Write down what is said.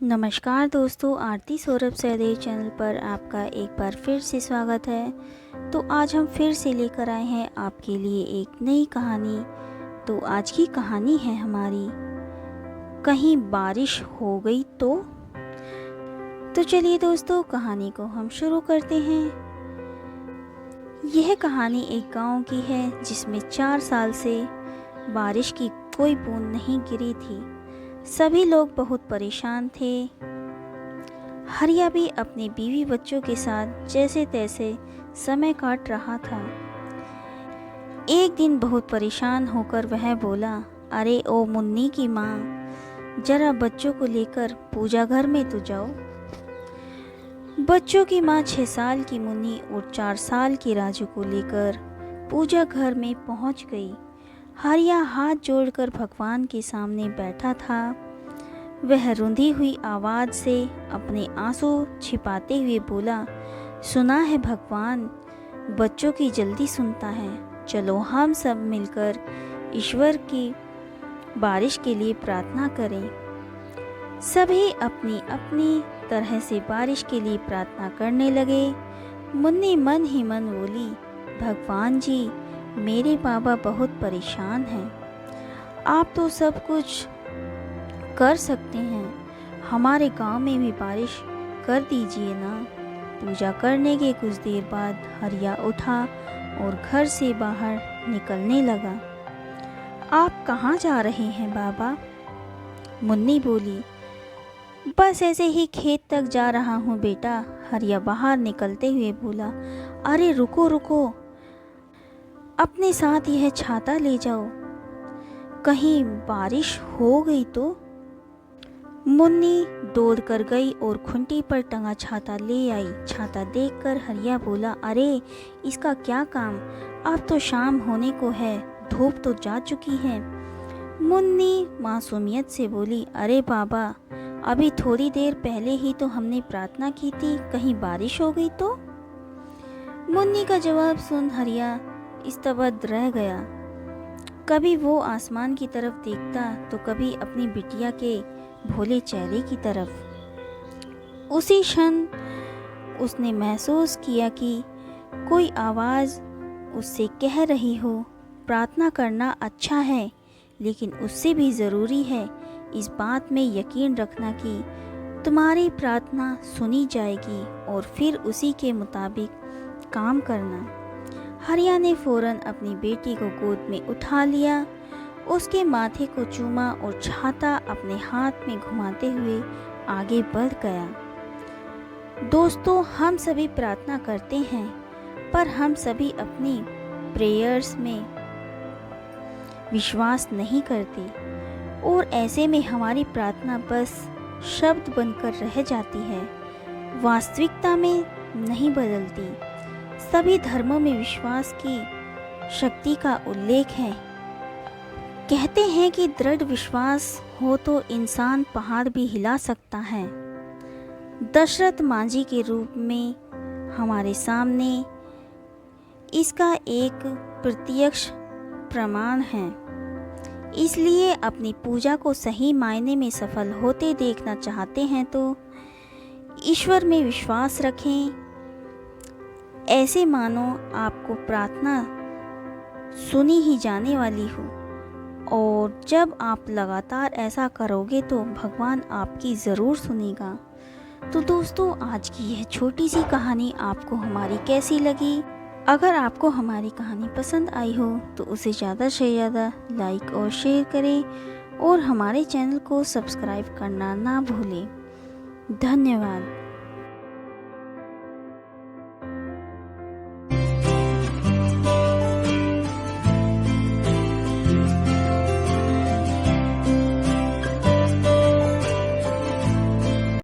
नमस्कार दोस्तों, आरती सौरभ सहदेव चैनल पर आपका एक बार फिर से स्वागत है। तो आज हम फिर से लेकर आए हैं आपके लिए एक नई कहानी। तो आज की कहानी है हमारी कहीं बारिश हो गई तो चलिए दोस्तों, कहानी को हम शुरू करते हैं। यह कहानी एक गांव की है जिसमें 4 साल से बारिश की कोई बूंद नहीं गिरी थी। सभी लोग बहुत परेशान थे। हरिया भी अपने बीवी बच्चों के साथ जैसे तैसे समय काट रहा था। एक दिन बहुत परेशान होकर वह बोला, अरे ओ मुन्नी की माँ, जरा बच्चों को लेकर पूजा घर में तो जाओ। बच्चों की माँ 6 साल की मुन्नी और 4 साल के राजू को लेकर पूजा घर में पहुंच गई। हरिया हाथ जोड़कर भगवान के सामने बैठा था। वह रुंधी हुई आवाज़ से अपने आंसू छिपाते हुए बोला, सुना है भगवान बच्चों की जल्दी सुनता है। चलो हम सब मिलकर ईश्वर की बारिश के लिए प्रार्थना करें। सभी अपनी अपनी तरह से बारिश के लिए प्रार्थना करने लगे। मुन्नी मन ही मन बोली, भगवान जी, मेरे बाबा बहुत परेशान हैं। आप तो सब कुछ कर सकते हैं, हमारे गांव में भी बारिश कर दीजिए ना। पूजा करने के कुछ देर बाद हरिया उठा और घर से बाहर निकलने लगा। आप कहाँ जा रहे हैं बाबा? मुन्नी बोली, बस ऐसे ही खेत तक जा रहा हूँ बेटा। हरिया बाहर निकलते हुए बोला, अरे रुको रुको, अपने साथ यह छाता ले जाओ, कहीं बारिश हो गई तो। मुन्नी दौड़ कर गई और खुंटी पर टंगा छाता ले आई। छाता देखकर हरिया बोला, अरे इसका क्या काम, अब तो शाम होने को है, धूप तो जा चुकी है। मुन्नी मासूमियत से बोली, अरे बाबा, अभी थोड़ी देर पहले ही तो हमने प्रार्थना की थी, कहीं बारिश हो गई तो। मुन्नी का जवाब सुन हरिया स्तब्ध रह गया। कभी वो आसमान की तरफ देखता तो कभी अपनी बिटिया के भोले चेहरे की तरफ। उसी क्षण उसने महसूस किया कि कोई आवाज़ उससे कह रही हो, प्रार्थना करना अच्छा है, लेकिन उससे भी ज़रूरी है इस बात में यकीन रखना कि तुम्हारी प्रार्थना सुनी जाएगी और फिर उसी के मुताबिक काम करना। हरिया ने फौरन अपनी बेटी को गोद में उठा लिया, उसके माथे को चूमा और छाता अपने हाथ में घुमाते हुए आगे बढ़ गया। दोस्तों, हम सभी प्रार्थना करते हैं, पर हम सभी अपनी प्रेयर्स में विश्वास नहीं करते और ऐसे में हमारी प्रार्थना बस शब्द बनकर रह जाती है, वास्तविकता में नहीं बदलती। सभी धर्मों में विश्वास की शक्ति का उल्लेख है। कहते हैं कि दृढ़ विश्वास हो तो इंसान पहाड़ भी हिला सकता है। दशरथ मांझी के रूप में हमारे सामने इसका एक प्रत्यक्ष प्रमाण है। इसलिए अपनी पूजा को सही मायने में सफल होते देखना चाहते हैं तो ईश्वर में विश्वास रखें। ऐसे मानो आपको प्रार्थना सुनी ही जाने वाली हो, और जब आप लगातार ऐसा करोगे तो भगवान आपकी ज़रूर सुनेगा। तो दोस्तों, आज की यह छोटी सी कहानी आपको हमारी कैसी लगी? अगर आपको हमारी कहानी पसंद आई हो तो उसे ज़्यादा से ज़्यादा लाइक और शेयर करें और हमारे चैनल को सब्सक्राइब करना ना भूलें। धन्यवाद।